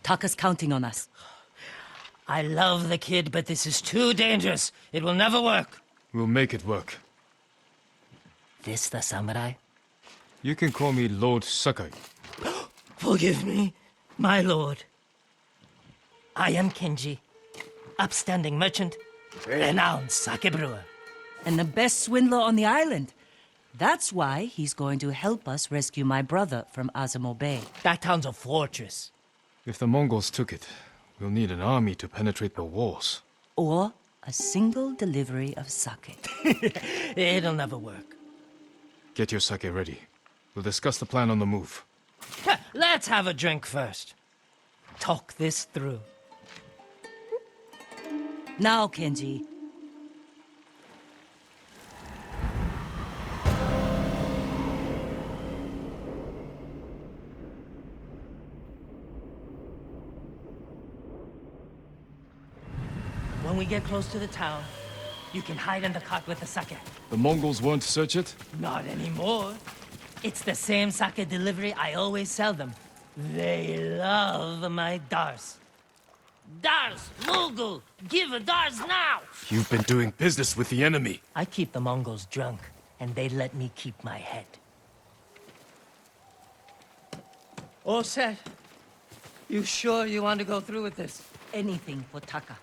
Taka's counting on us. I love the kid, but this is too dangerous. It will never work. We'll make it work. This the samurai? You can call me Lord Sakai. Forgive me, my lord. I am Kenji, upstanding merchant, renowned sake brewer. And the best swindler on the island. That's why he's going to help us rescue my brother from Azamo Bay. That town's a fortress. If the Mongols took it, we'll need an army to penetrate the walls. Or a single delivery of sake. It'll never work. Get your sake ready. We'll discuss the plan on the move. Let's have a drink first. Talk this through. Now, Kenji. When we get close to the town, you can hide in the cart with the sake. The Mongols won't search it? Not anymore. It's the same sake delivery I always sell them. They love my dars. Dars, Mogul! Give a dars now! You've been doing business with the enemy. I keep the Mongols drunk, and they let me keep my head. All set. You sure you want to go through with this? Anything for Taka.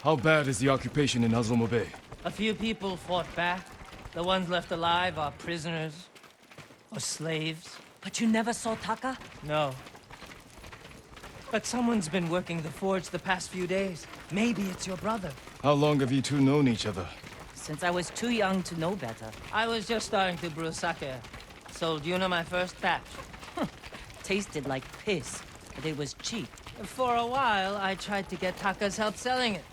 How bad is the occupation in Azamo Bay? A few people fought back. The ones left alive are prisoners. Or slaves. But you never saw Taka? No. But someone's been working the forge the past few days. Maybe it's your brother. How long have you two known each other? Since I was too young to know better. I was just starting to brew sake. Sold Yuna my first batch. Tasted like piss, but it was cheap. For a while, I tried to get Taka's help selling it.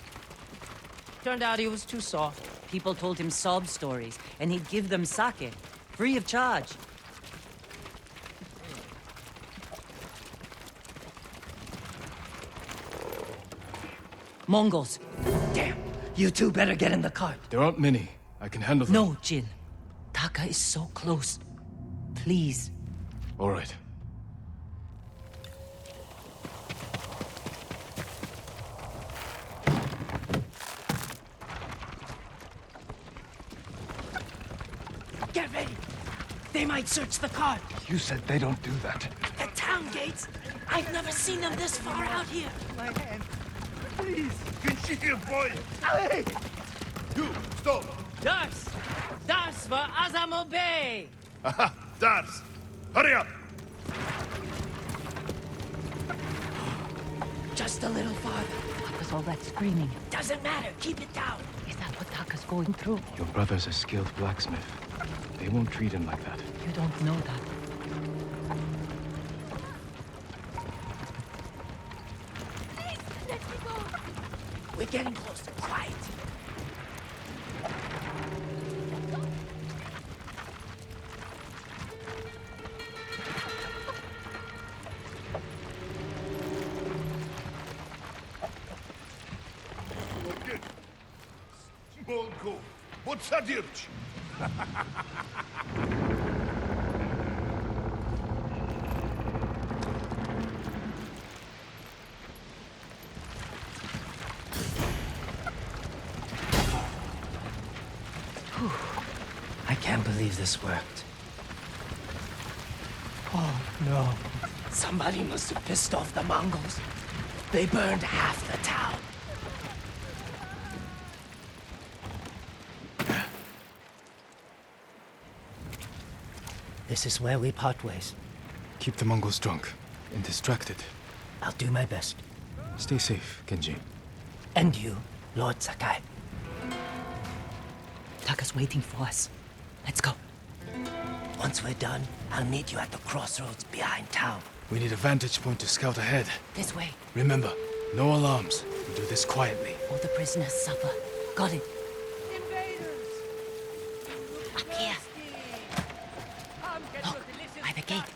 Turned out he was too soft. People told him sob stories, and he'd give them sake, free of charge. Mongols. Damn! You two better get in the cart. There aren't many. I can handle them. No, Jin. Taka is so close. Please. All right. Get ready! They might search the cart. You said they don't do that. The town gates? I've never seen them this far out here. My hand. Please. Kenshi, boy. Hey! You, stop. Dars! Dars for Azamo Bay! Aha, Dars. Hurry up. Just a little farther. What was all that screaming? Doesn't matter. Keep it down. Is that what Taka's going through? Your brother's a skilled blacksmith. They won't treat him like that. You don't know that. We're getting closer. Quiet. Mongo, podsadziewcz. I can't believe this worked. Oh, no. Somebody must have pissed off the Mongols. They burned half the town. This is where we part ways. Keep the Mongols drunk and distracted. I'll do my best. Stay safe, Kenji. And you, Lord Sakai. Taka's waiting for us. Let's go. Once we're done, I'll meet you at the crossroads behind town. We need a vantage point to scout ahead. This way. Remember, no alarms. We do this quietly. All the prisoners suffer. Got it. Invaders! Up here. Look, by the gate.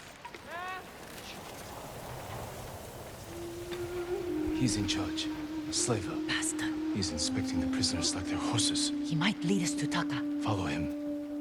He's in charge. A slaver. Bastard. He's inspecting the prisoners like they're horses. He might lead us to Taka. Follow him.